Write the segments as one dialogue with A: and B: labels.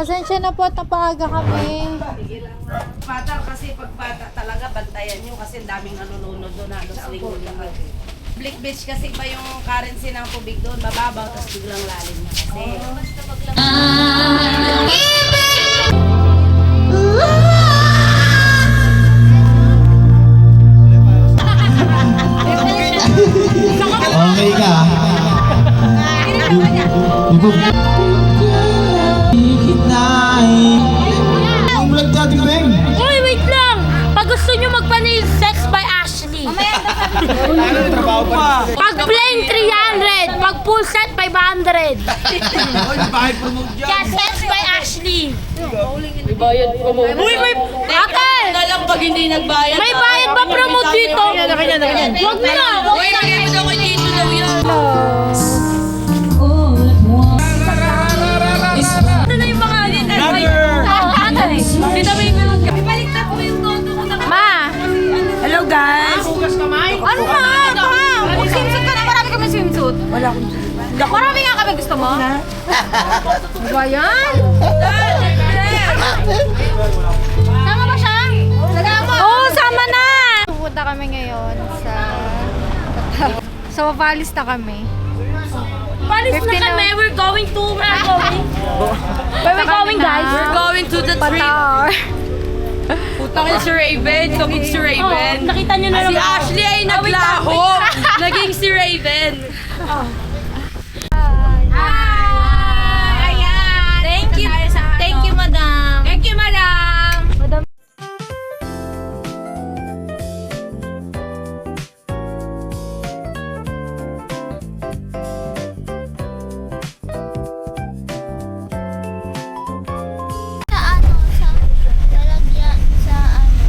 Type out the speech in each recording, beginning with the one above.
A: Pasensya na po at napaaga kami.
B: Sige lang nga. Bata kasi pag bata talaga bantayan nyo kasi daming nanonood doon halos linggo-linggo. Blick Beach kasi iba yung currency ng tubig doon, mababaw tapos biglang lalim na kasi.
C: Okay ka. Ang vlog natin, Beng.
D: Uy, wait lang! Pag gusto nyo magpa-nail sex by Ashley. Pag plain 300, pag full set 500. Kaya sex by Ashley. May bayad promote. Uy, may... Ate!
B: Alam pag hindi nagbayad.
D: May bayad ba promote dito? Huwag na!
B: Uy, bigay mo daw kay dito daw yan.
D: Ito na yung mga... Ate! Dito may... Ibaliktad mo yung todo ko na... Ma!
B: Hello guys.
D: Ano na? Mag-swimsuit ka na. Marami kami swimsuit. Wala akong swimsuit. Marami nga kami. Gusto mo? Ano ba yan? Sama ba siya? Oo, sama na!
A: Pupunta kami ngayon sa Valis na kami.
D: Palis na
A: 15
D: kami. We're going to... Where we're going, guys?
B: We're going to the tree.
A: Patar.
B: Putang si Raven. Kaming si Raven.
D: Oh, nakita nyo na
B: Si
D: naman.
B: Ashley ay naglaho. Naging si Raven.
D: Ayan! Thank you, madam. Thank you, madam.
E: Sa ano, sa lalagyan, sa ano.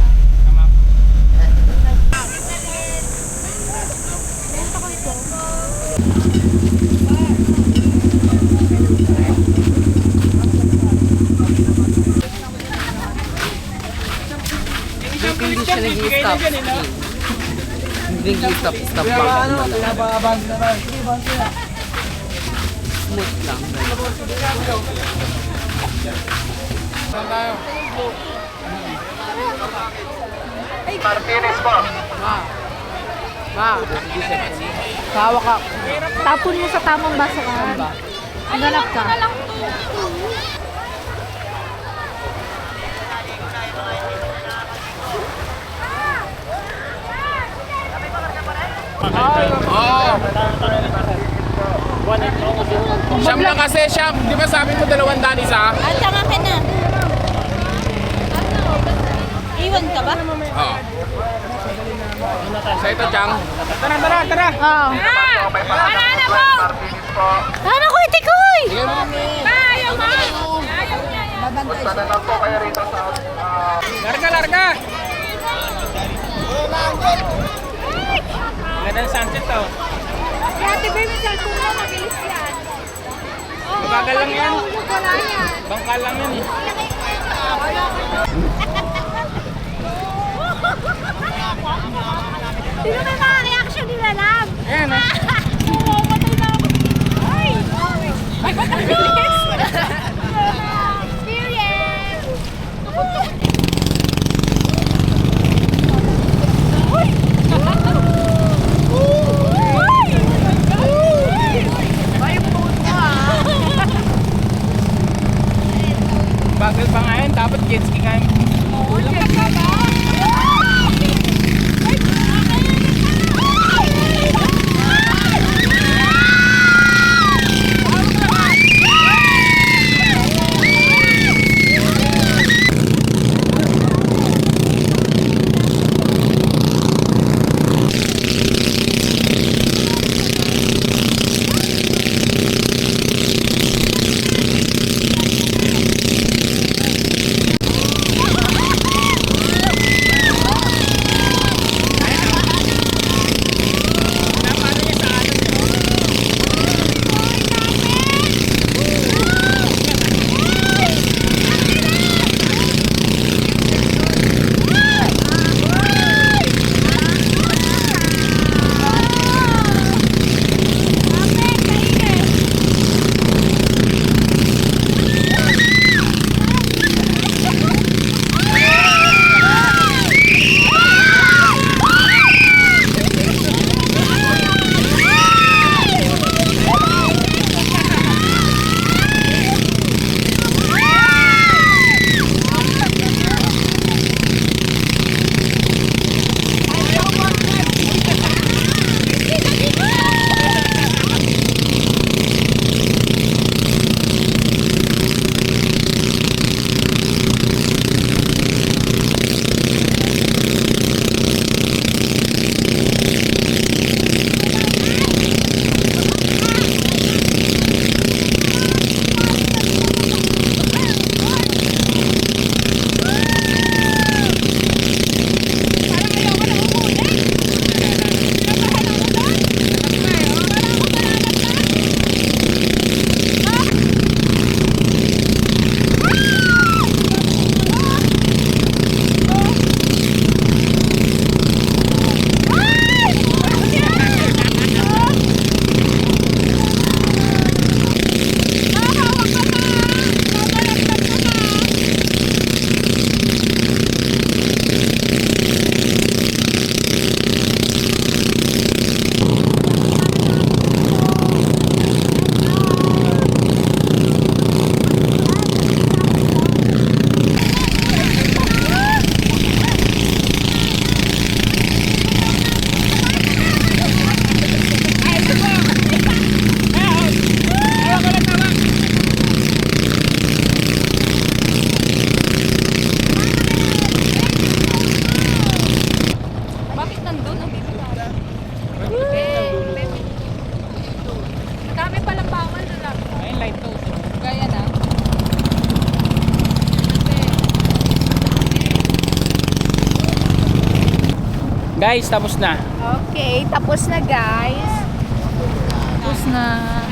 B: Hindi siya nag-i-stop. Hindi nag-i-stop lang. Smooth lang.
C: Martinez po.
B: Hawak ka.
A: Tapon mo sa tamang basukan. Ganap ka.
F: Siyam lang kasi, siyam. Di ba sabi mo 200 isa?
D: Ang tanga ka na. Iwan ka ba?
F: Oo. Sa ito, Chang.
A: Oo.
D: Banana po! Ano ko, itikoy? Ayaw mo!
F: Larga! Ganda ng sunset to.
A: Ate Bay, may cellphone mo. Mabilis yan.
F: Mabagal lang yan.
A: Wala yan.
F: Bangkal lang yan eh.
A: Sino may mga reaction nila, love?
F: Ayan ah.
A: Matay na ako. Ay! Ay, mabilis! Experience!
F: Bagal pa nga yun. Dapat jet ski nga yun.
A: nandun, nandito tayo. Dami palang bawal na lang.
F: Ayun, light toast.
A: Gaya na.
F: Guys, tapos na.
A: Okay, tapos na guys. Tapos na.